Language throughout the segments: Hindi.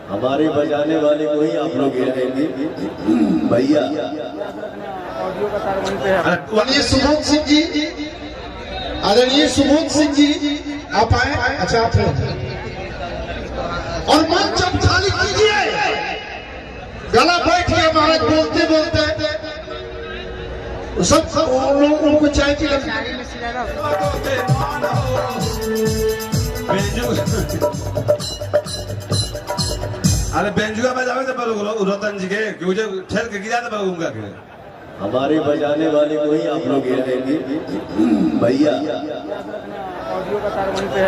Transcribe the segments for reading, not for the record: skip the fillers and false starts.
हमारे बजाने वाले को ही आप लोग गिराएंगे भैया। आदरणीय सुबोध सिंह जी, आदरणीय सुबोध सिंह जी आप आए। अच्छा आप हैं और मंच अब खाली कीजिए। गला बैठिए महाराज, बोलते बोलते सब उनको चाय की अरे बेंजुआ में जावे तो रतन जी के ठहर के गिरा तो उनका के हमारे बजाने वाले को ही आप लोग गिराएंगे भैया।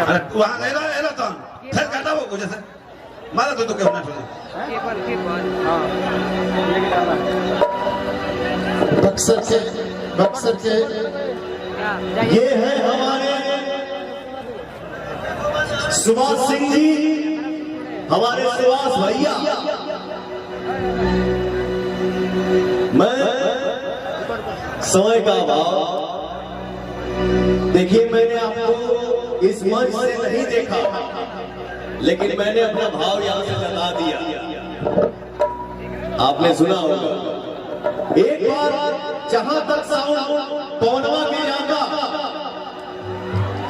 अरे वहां नहीं रहा रतन ठहर काटा वो जैसे मारा तो क्या होना चाहिए। बक्सर के ये है हमारे सुभाष सिंह जी, हमारे सुभाष भैया। मैं समय का अभाव, देखिए मैंने आपको इस मंच से नहीं देखा, लेकिन मैंने अपना भाव यहां से जता दिया। आपने सुना होगा एक बार जहां तक साउंड पौनवा के जाता,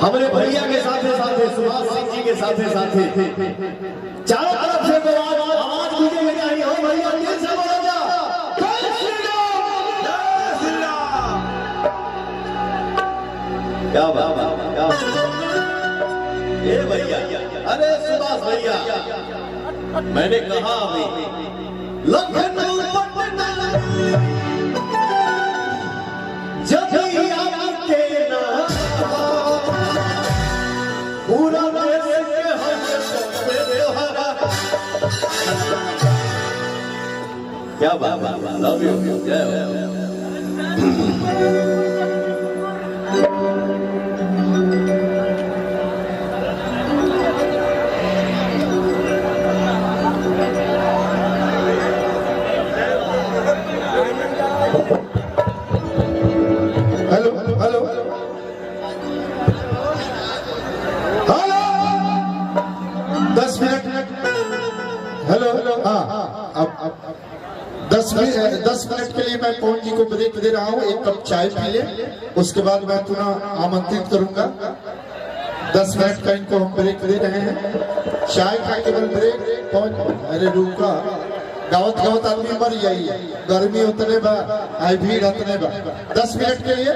हमारे भैया के साथे साथे सुभाष सिंह जी के साथे साथे चारों तरफ से आवाज गूंजनी चाहिए। हो भैया दिल से बोलो जा, जय श्री राम, जय श्री राम। क्या बात, क्या ये भैया, अरे सुभाष भैया, मैंने कहा अभी लखनऊ पटना जब भी आपके नाम पूरा देश के हम सबसे त्योहारा। क्या बात, लव यू, जय हो। Hello hello hello 10 minute. Hello hello हाँ, अब 10 मिनट के लिए मैं पवन जी को ब्रेक दे रहा हूँ। एक कप चाय पी ले, उसके बाद मैं पुनः आमंत्रित करूंगा। 10 मिनट का इनको हम ब्रेक दे रहे हैं। चाय का केवल ब्रेक। पवन अरे रुका, गावत गावत आदमी मर जाइए, गर्मी उतने बा, आई भीड़ उतने बा। 10 मिनट के लिए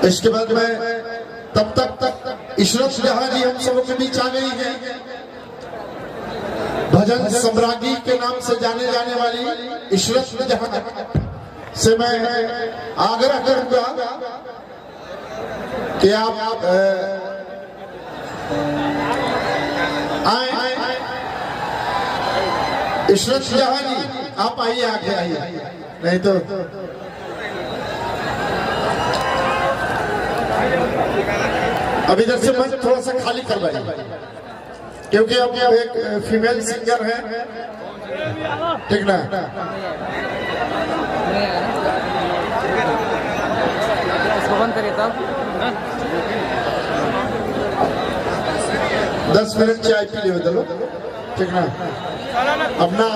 इसके बाद में तब तक इशरत जहां जी हम सबों के बीच आ गई है। भजन सम्राज्ञी के नाम से जाने जाने वाली इशरत जहां से मैं आग्रह करूंगा कि आप आए। इशरत जहां जी आप आइए, आगे आइए, नहीं तो अब इधर से मंच थोड़ा सा खाली करवाइए, क्योंकि अब एक फीमेल सिंगर है, ठीक ना। इसको बंद करिए तब। 10 मिनट चाय पी लियो, ठीक ना। अपना